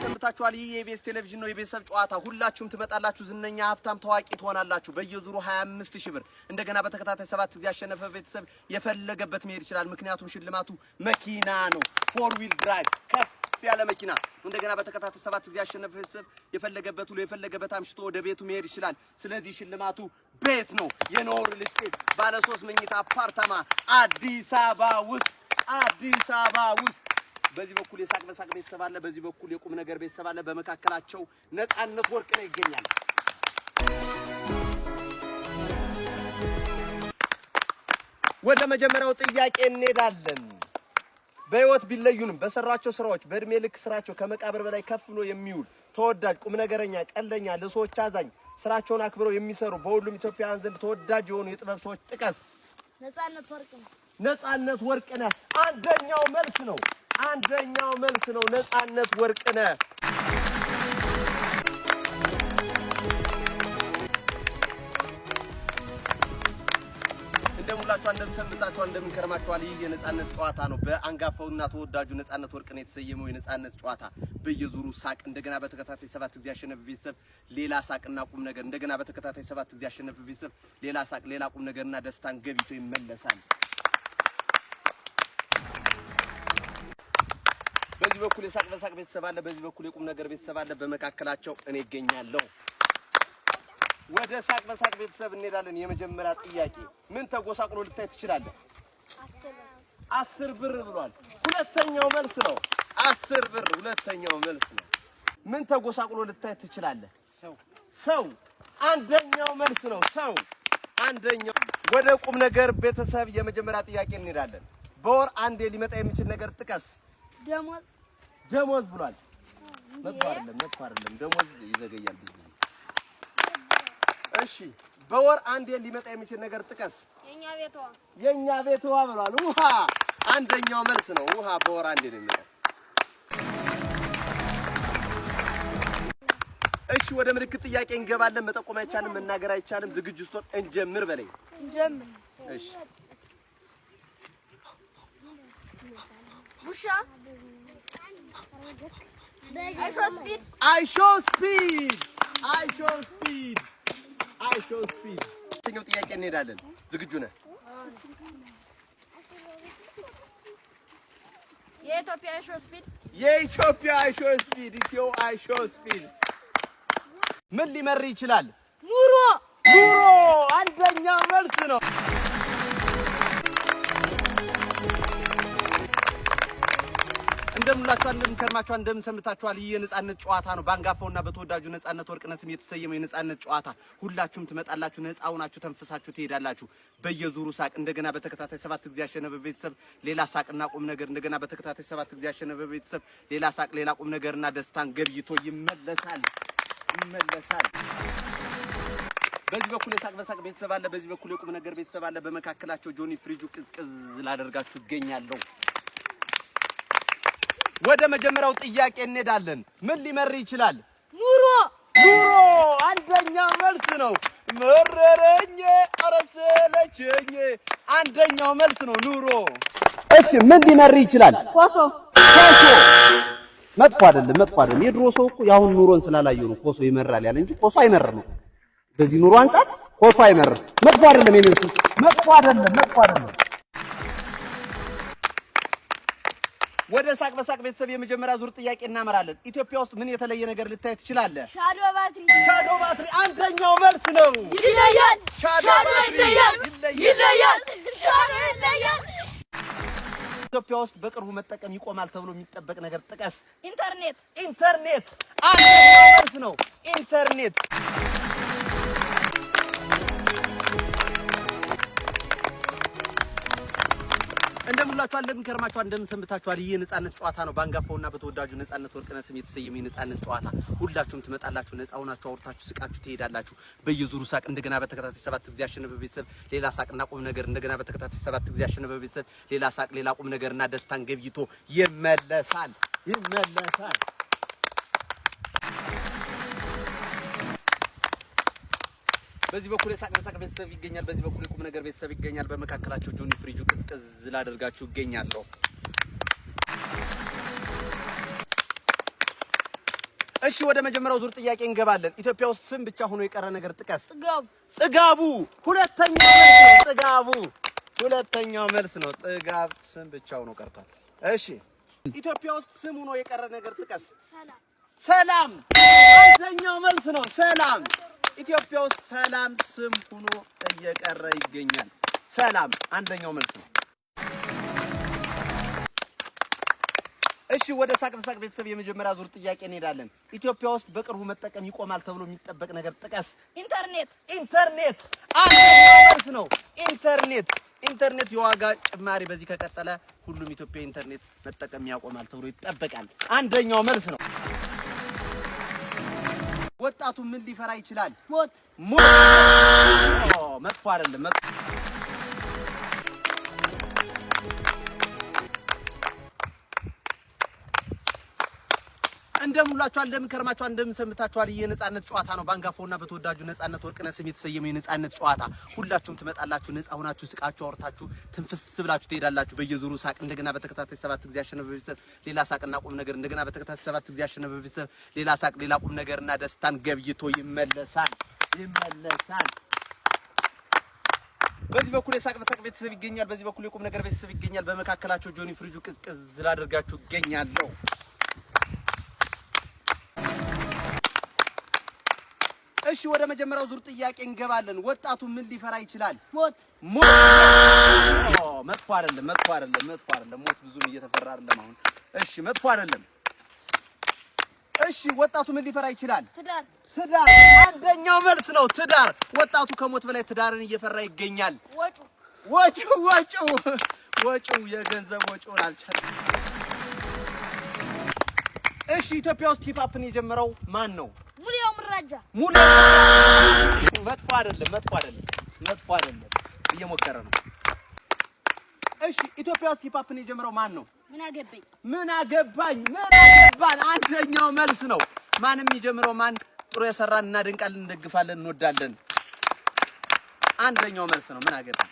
ሰምታችኋል። ይሄ የኢቢኤስ ቴሌቪዥን ነው። የቤተሰብ ጨዋታ ሁላችሁም ትመጣላችሁ። ዝነኛ ሀብታም ታዋቂ ትሆናላችሁ። በየዙሩ 25000 ብር እንደገና በተከታታይ 7 ጊዜ ያሸነፈ ቤተሰብ የፈለገበት መሄድ ይችላል። ምክንያቱም ሽልማቱ መኪና ነው። 4 ዊል ድራይቭ ከፍ ያለ መኪና እንደገና በተከታታይ 7 ጊዜ ያሸነፈ ቤተሰብ የፈለገበት ሁሉ የፈለገበት አምሽቶ ወደ ቤቱ መሄድ ይችላል። ስለዚህ ሽልማቱ ቤት ነው። የኖር ልስጤት ባለ 3 መኝታ አፓርታማ አዲስ አበባ ውስጥ በዚህ በኩል የሳቅ በሳቅ ቤተሰብ አለ። በዚህ በኩል የቁም ነገር ቤተሰብ አለ። በመካከላቸው ነፃነት ወርቅ ነው ይገኛል። ወደ መጀመሪያው ጥያቄ እንሄዳለን። በህይወት ቢለዩንም በሰራቸው ስራዎች በእድሜ ልክ ስራቸው ከመቃብር በላይ ከፍ ብሎ የሚውል ተወዳጅ ቁም ነገረኛ ቀልደኛ ለሰዎች አዛኝ ስራቸውን አክብረው የሚሰሩ በሁሉም ኢትዮጵያውያን ዘንድ ተወዳጅ የሆኑ የጥበብ ሰዎች ጥቀስ። ነፃነት ወርቅነህ አንደኛው መልስ ነው። ነፃነት ወርቅነህ እንደሙላችሁ እንደምሰምታችሁ እንደምንከረማችኋል። ይህ የነፃነት ጨዋታ ነው። በአንጋፋውና ተወዳጁ ነፃነት ወርቅነህ የተሰየመው የነፃነት ጨዋታ በየዙሩ ሳቅ እንደገና በተከታታይ 7 ጊዜ ያሸነፈ ቤተሰብ ሌላ ሳቅና ቁም ነገር እንደገና በተከታታይ 7 ጊዜ ያሸነፈ ቤተሰብ ሌላ ሳቅ ሌላ ቁም ነገርና ደስታን ገብቶ ይመለሳል። በዚህ በኩል የሳቅ በሳቅ ቤተሰብ አለ። በዚህ በኩል የቁም ነገር ቤተሰብ አለ። በመካከላቸው እኔ እገኛለሁ። ወደ ሳቅ በሳቅ ቤተሰብ እንሄዳለን። የመጀመሪያ ጥያቄ ምን ተጎሳቅሎ ልታይ ትችላለህ? 10 ብር ብሏል። ሁለተኛው መልስ ነው። 10 ብር ሁለተኛው መልስ ነው። ምን ተጎሳቅሎ ልታይ ትችላለህ? ሰው አንደኛው መልስ ነው። ሰው አንደኛው። ወደ ቁም ነገር ቤተሰብ የመጀመሪያ ጥያቄ እንሄዳለን። በወር አንዴ ሊመጣ የሚችል ነገር ጥቀስ። ደሞዝ ብሏል። መጥፎ አይደለም። ደሞዝ ይዘገያል ብዙ ጊዜ። እሺ በወር አንዴ ሊመጣ የሚችል ነገር ጥቀስ። የኛ ቤት ውሃ ብሏል። ውሃ አንደኛው መልስ ነው። ውሃ በወር አንዴ ነው የሚመጣው። እሺ ወደ ምልክት ጥያቄ እንገባለን። መጠቆም አይቻልም፣ መናገር አይቻልም። ዝግጁ ስትሆን እንጀምር በለኝ። እሺ ውሻ አይሾ ስፒድ። የትኛው ጥያቄ እንሄዳለን? ዝግጁ ነህ? የኢትዮጵያ አይሾ ስፒድ ምን ሊመር ይችላል? ኑሮ አንደኛው መልስ ነው። እንደምላችሁ እንደምንከርማችሁ እንደምንሰምታችኋል። ይህ የነፃነት ጨዋታ ነው። ባንጋፋውና በተወዳጁ ነፃነት ወርቅነህ ስም የተሰየመው የነፃነት ጨዋታ ሁላችሁም ትመጣላችሁ። ነፃው ናችሁ፣ ተንፈሳችሁ ትሄዳላችሁ። በየዙሩ ሳቅ እንደገና በተከታታይ 7 ጊዜ ያሸነፈ ቤተሰብ ሌላ ሳቅና ቁም ነገር እንደገና በተከታታይ 7 ጊዜ ያሸነፈ ቤተሰብ ሌላ ሳቅ ሌላ ቁም ነገርና ደስታን ገብይቶ ይመለሳል። በዚህ በኩል የሳቅ በሳቅ ቤተሰብ አለ። በዚህ በኩል የቁም ነገር ቤተሰብ አለ። በመካከላቸው ጆኒ ፍሪጁ ቅዝቅዝ ላደርጋችሁ ይገኛለሁ። ወደ መጀመሪያው ጥያቄ እንሄዳለን። ምን ሊመር ይችላል? ኑሮ አንደኛው መልስ ነው። መረረኝ አረሰለችኝ አንደኛው መልስ ነው። ኑሮ። እሺ ምን ሊመር ይችላል? ኮሶ። መጥፎ አይደለም። የድሮ ሰው እኮ ያሁን ኑሮን ስላላየው ነው ኮሶ ይመራል ያለ እንጂ ኮሶ አይመርም ነው። በዚህ ኑሮ አንፃር ኮሶ አይመርም። መጥፎ አይደለም። መጥፎ አይደለም። ወደ ሳቅ በሳቅ ቤተሰብ የመጀመሪያ ዙር ጥያቄ እናመራለን። ኢትዮጵያ ውስጥ ምን የተለየ ነገር ልታይ ትችላለህ? ሻዶ ባትሪ አንደኛው መልስ ነው። ይለያል። ሻዶ ይለያል። ኢትዮጵያ ውስጥ በቅርቡ መጠቀም ይቆማል ተብሎ የሚጠበቅ ነገር ጥቀስ። ኢንተርኔት አንደኛው መልስ ነው። ኢንተርኔት። እንደምላችሁ እንደምንከርማችሁ እንደምንሰምታችኋል። ይህ የነፃነት ጨዋታ ነው። ባንጋፋውና በተወዳጁ ነፃነት ወርቅነህ ስም የተሰየመው የነፃነት ጨዋታ ሁላችሁም ትመጣላችሁ። ነፃው ናችሁ፣ አውርታችሁ ስቃችሁ ትሄዳላችሁ። በየዙሩ ሳቅ እንደገና በተከታታይ 7 ጊዜ ያሸነፈ ቤተሰብ ሌላ ሳቅና ቁም ነገር እንደገና በተከታታይ 7 ጊዜ ያሸነፈ ቤተሰብ ሌላ ሳቅ ሌላ ቁም ነገርና ደስታን ገብይቶ ይመለሳል። በዚህ በኩል የሳቅ በሳቅ ቤተሰብ ይገኛል። በዚህ በኩል የቁም ነገር ቤተሰብ ይገኛል። በመካከላቸው ጆኒ ፍሪጁ ቅዝቅዝ ላደርጋችሁ ይገኛለሁ። እሺ ወደ መጀመሪያው ዙር ጥያቄ እንገባለን። ኢትዮጵያ ውስጥ ስም ብቻ ሆኖ የቀረ ነገር ጥቀስ። ጥጋቡ። ሁለተኛው መልስ ነው። ጥጋብ ስም ብቻ ሆኖ ቀርቷል። እሺ ኢትዮጵያ ውስጥ ስም ሆኖ የቀረ ነገር ጥቀስ። ሰላም። አንደኛው መልስ ነው። ሰላም። ኢትዮጵያ ውስጥ ሰላም ስም ሆኖ እየቀረ ይገኛል። ሰላም አንደኛው መልስ ነው። እሺ ወደ ሳቅ በሳቅ ቤተሰብ የመጀመሪያ ዙር ጥያቄ እንሄዳለን። ኢትዮጵያ ውስጥ በቅርቡ መጠቀም ይቆማል ተብሎ የሚጠበቅ ነገር ጥቀስ። ኢንተርኔት። አንደኛው መልስ ነው። ኢንተርኔት የዋጋ ጭማሪ በዚህ ከቀጠለ ሁሉም ኢትዮጵያ ኢንተርኔት መጠቀም ያቆማል ተብሎ ይጠበቃል። አንደኛው መልስ ነው። ወጣቱ ምን ሊፈራ ይችላል? ሞት። መጥፎ አይደለም። እንደምንላችኋል እንደምንከርማችኋል እንደምንሰምታችኋል። የነጻነት ጨዋታ ነው። ባንጋፋውና በተወዳጁ ነጻነት ወርቅነህ ስም የተሰየመው የነጻነት ጨዋታ። ሁላችሁም ትመጣላችሁ፣ ነጻ ሆናችሁ ስቃችሁ አውርታችሁ ትንፍስ ብላችሁ ትሄዳላችሁ። በየዙሩ ሳቅ እንደገና በተከታታይ 7 ጊዜ አሸነፈ ቤተሰብ ሌላ ሳቅና ቁም ነገር እንደገና በተከታታይ 7 ጊዜ አሸነፈ ቤተሰብ ሌላ ሳቅ ሌላ ቁም ነገርና ደስታን ገብይቶ ይመለሳል። በዚህ በኩል የሳቅ በሳቅ ቤተሰብ ይገኛል፣ በዚህ በኩል የቁም ነገር ቤተሰብ ይገኛል። በመካከላቸው ጆኒ ፍሪጁ ቅዝቅዝ ላደርጋችሁ እገኛለሁ። እሺ ወደ መጀመሪያው ዙር ጥያቄ እንገባለን። ወጣቱ ምን ሊፈራ ይችላል? ሞት። መጥፎ አይደለም። ሞት ብዙም እየተፈራ አይደለም አሁን። እሺ መጥፎ አይደለም። እሺ ወጣቱ ምን ሊፈራ ይችላል? ትዳር። አንደኛው መልስ ነው። ትዳር። ወጣቱ ከሞት በላይ ትዳርን እየፈራ ይገኛል። ወጪው የገንዘብ ወጪውን አልቻለም። እሺ ኢትዮጵያ ውስጥ ሂፕሆፕን የጀመረው ማን ነው? ሙሊያው ምራጃ። መጥፎ አይደለም። እየሞከረ ነው። እሺ ኢትዮጵያ ውስጥ ሂፕሆፕን የጀመረው ማን ነው? ምን አገባኝ። አንደኛው መልስ ነው። ማንም የጀመረው ማን ጥሩ የሰራን እናደንቃለን፣ እንደግፋለን፣ እንወዳለን። አንደኛው መልስ ነው። ምን አገባኝ